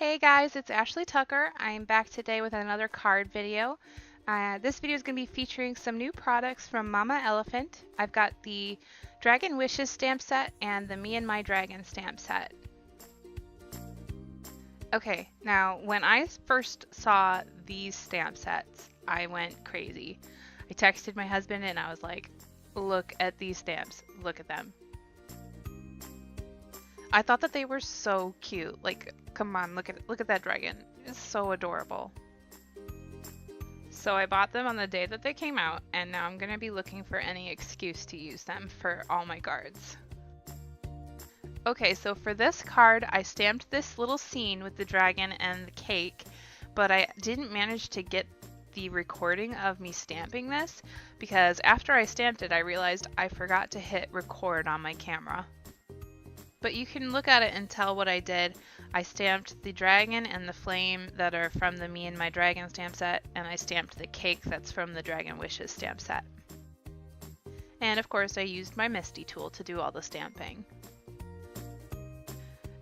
Hey guys, it's Ashley Tucker. I'm back today with another card video. This video is going to be featuring some new products from Mama Elephant. I've got the Dragon Wishes stamp set and the Me and My Dragon stamp set. Okay, now when I first saw these stamp sets, I went crazy. I texted my husband and I was like, look at these stamps, look at them. I thought that they were so cute. Like, come on, look at that dragon. It's so adorable. So I bought them on the day that they came out, and now I'm gonna be looking for any excuse to use them for all my cards. Okay, so for this card, I stamped this little scene with the dragon and the cake, but I didn't manage to get the recording of me stamping this because after I stamped it, I realized I forgot to hit record on my camera. But you can look at it and tell what I did. I stamped the dragon and the flame that are from the Me and My Dragon stamp set, and I stamped the cake that's from the Dragon Wishes stamp set. And of course I used my Misty tool to do all the stamping.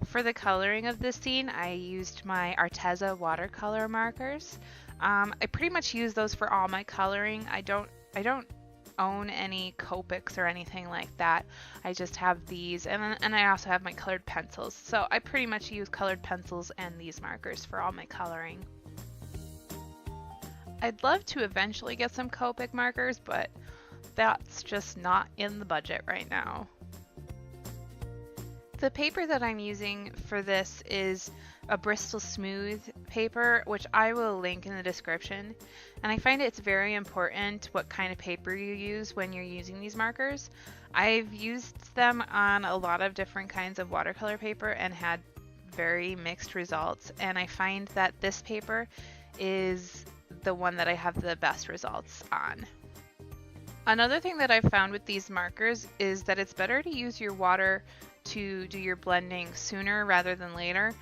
For the coloring of this scene, I used my Arteza watercolor markers. I pretty much use those for all my coloring. I don't own any Copics or anything like that. I just have these, and I also have my colored pencils. So I pretty much use colored pencils and these markers for all my coloring. I'd love to eventually get some Copic markers, but that's just not in the budget right now. The paper that I'm using for this is a Bristol Smooth paper, which I will link in the description. And I find it's very important what kind of paper you use when you're using these markers. I've used them on a lot of different kinds of watercolor paper and had very mixed results. And I find that this paper is the one that I have the best results on. Another thing that I've found with these markers is that it's better to use your water to do your blending sooner rather than later.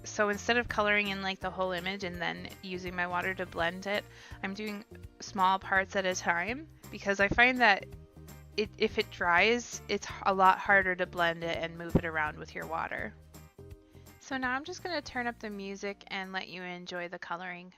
So instead of coloring in like the whole image and then using my water to blend it, I'm doing small parts at a time because I find that if it dries, it's a lot harder to blend it and move it around with your water. So now I'm just going to turn up the music and let you enjoy the coloring.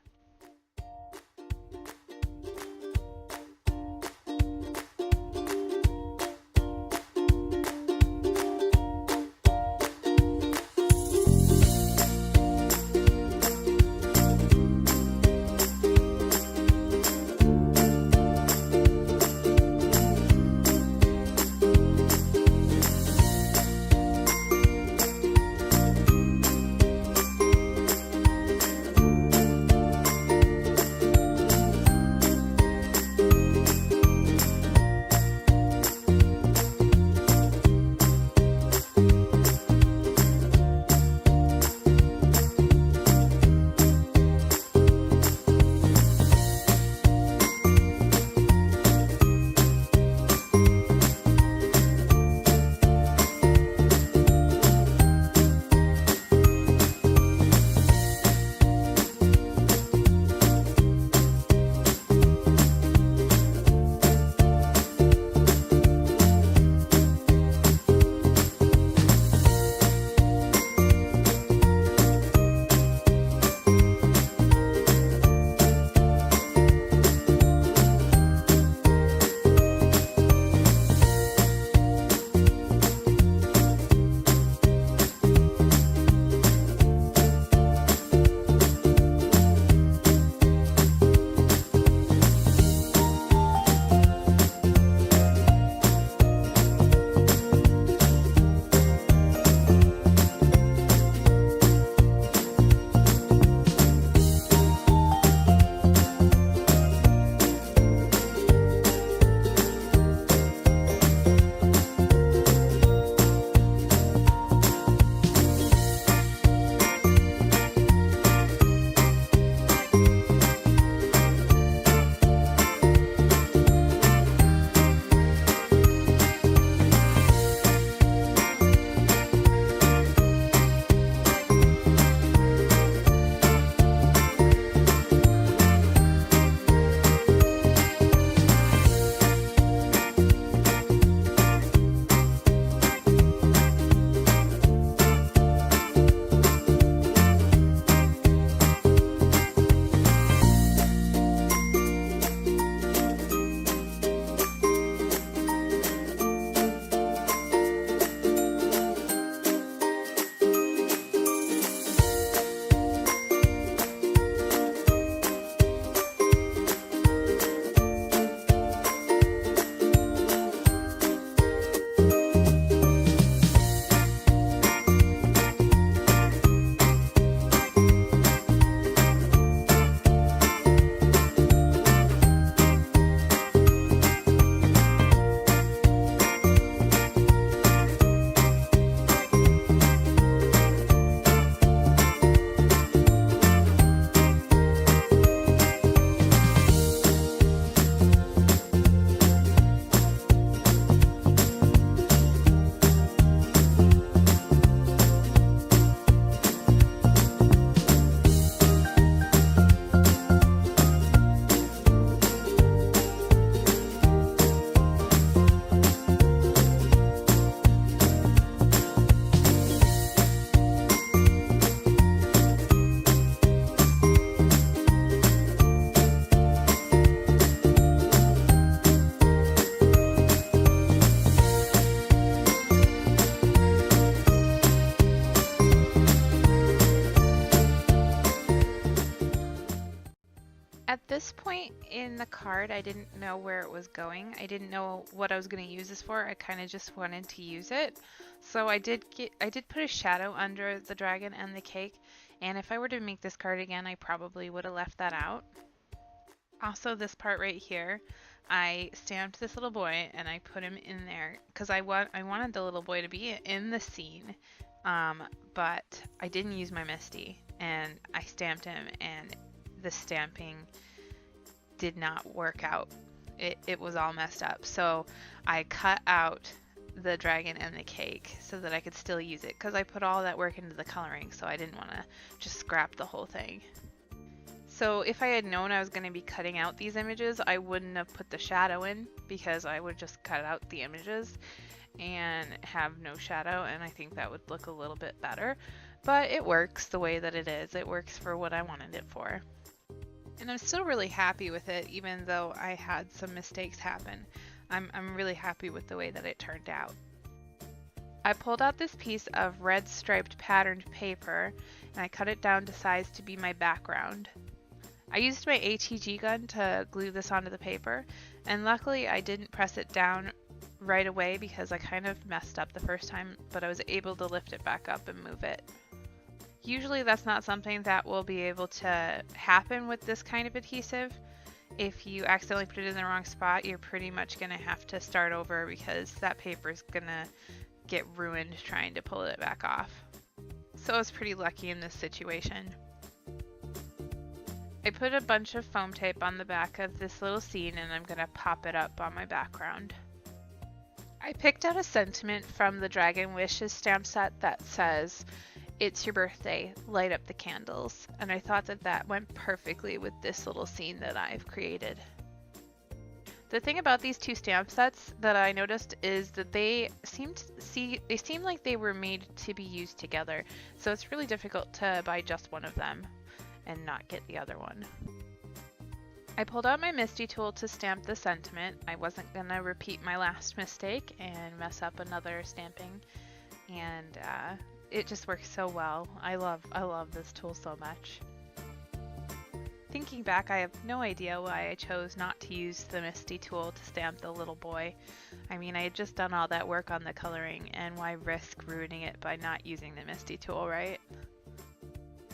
this point in the card, I didn't know where it was going. I didn't know what I was going to use this for. I kind of just wanted to use it. So I did put a shadow under the dragon and the cake. And if I were to make this card again, I probably would have left that out. Also, this part right here, I stamped this little boy and I put him in there because I wanted the little boy to be in the scene, but I didn't use my Misty, and I stamped him, and the stamping did not work out. It was all messed up. So I cut out the dragon and the cake so that I could still use it because I put all that work into the coloring, so I didn't want to just scrap the whole thing. So if I had known I was going to be cutting out these images, I wouldn't have put the shadow in because I would just cut out the images and have no shadow, and I think that would look a little bit better. But it works the way that it is. It works for what I wanted it for. And I'm still really happy with it, even though I had some mistakes happen. I'm really happy with the way that it turned out. I pulled out this piece of red striped patterned paper and I cut it down to size to be my background. I used my ATG gun to glue this onto the paper, and luckily I didn't press it down right away because I kind of messed up the first time, but I was able to lift it back up and move it. Usually that's not something that will be able to happen with this kind of adhesive. If you accidentally put it in the wrong spot, you're pretty much going to have to start over because that paper is going to get ruined trying to pull it back off. So I was pretty lucky in this situation. I put a bunch of foam tape on the back of this little scene and I'm going to pop it up on my background. I picked out a sentiment from the Dragon Wishes stamp set that says, "It's your birthday, light up the candles," and I thought that that went perfectly with this little scene that I've created. The thing about these two stamp sets that I noticed is that they seem like they were made to be used together, so it's really difficult to buy just one of them and not get the other one. I pulled out my Misty tool to stamp the sentiment. I wasn't gonna repeat my last mistake and mess up another stamping, and it just works so well. I love this tool so much. Thinking back, I have no idea why I chose not to use the Misty tool to stamp the little boy. I mean, I had just done all that work on the coloring, and why risk ruining it by not using the Misty tool, right?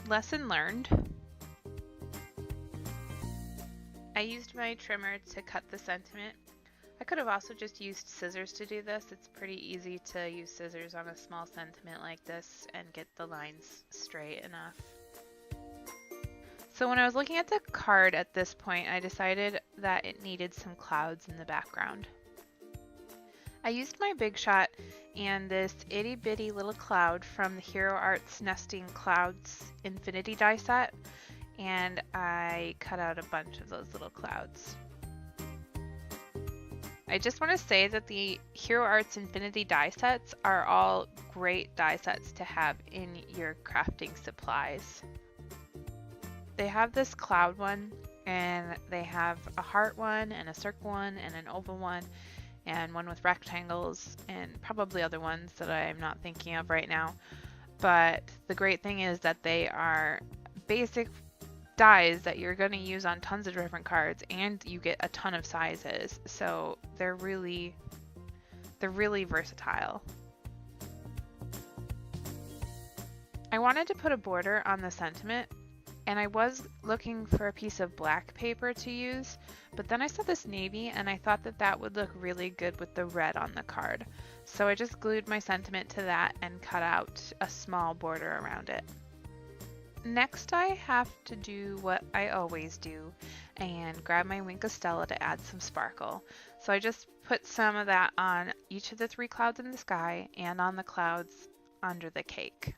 Lesson learned. I used my trimmer to cut the sentiment. I could have also just used scissors to do this. It's pretty easy to use scissors on a small sentiment like this and get the lines straight enough. So when I was looking at the card at this point, I decided that it needed some clouds in the background. I used my Big Shot and this itty bitty little cloud from the Hero Arts Nesting Clouds Infinity die set, and I cut out a bunch of those little clouds. I just want to say that the Hero Arts Infinity die sets are all great die sets to have in your crafting supplies. They have this cloud one, and they have a heart one, and a circle one, and an oval one, and one with rectangles, and probably other ones that I'm not thinking of right now. But the great thing is that they are basic dies that you're going to use on tons of different cards, and you get a ton of sizes, so they're really versatile. I wanted to put a border on the sentiment, and I was looking for a piece of black paper to use, but then I saw this navy and I thought that that would look really good with the red on the card, so I just glued my sentiment to that and cut out a small border around it. Next, I have to do what I always do and grab my Wink of Stella to add some sparkle. So I just put some of that on each of the 3 clouds in the sky and on the clouds under the cake.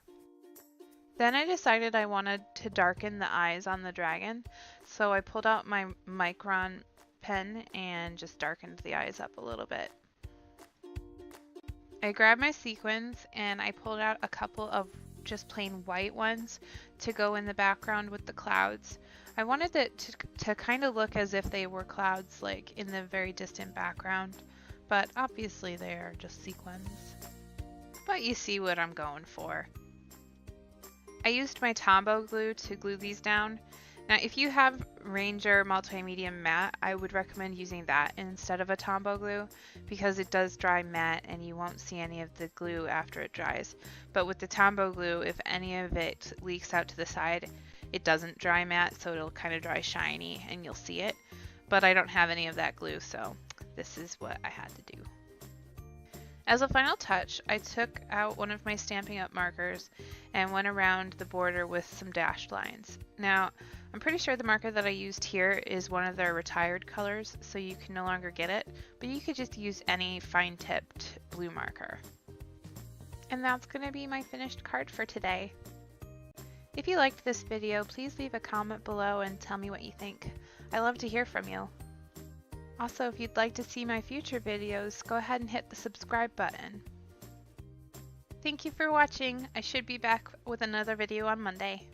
Then I decided I wanted to darken the eyes on the dragon, so I pulled out my Micron pen and just darkened the eyes up a little bit. I grabbed my sequins and I pulled out a couple of just plain white ones to go in the background with the clouds. I wanted it to kind of look as if they were clouds like in the very distant background, but obviously they are just sequins. But you see what I'm going for. I used my Tombow glue to glue these down, Now, if you have Ranger Multimedia Matte, I would recommend using that instead of a Tombow glue because it does dry matte and you won't see any of the glue after it dries. But with the Tombow glue, if any of it leaks out to the side, it doesn't dry matte, so it'll kind of dry shiny and you'll see it. But I don't have any of that glue, so this is what I had to do. As a final touch, I took out one of my Stampin' Up markers and went around the border with some dashed lines. Now, I'm pretty sure the marker that I used here is one of their retired colors, so you can no longer get it, but you could just use any fine-tipped blue marker. And that's going to be my finished card for today. If you liked this video, please leave a comment below and tell me what you think. I love to hear from you. Also, if you'd like to see my future videos, go ahead and hit the subscribe button. Thank you for watching. I should be back with another video on Monday.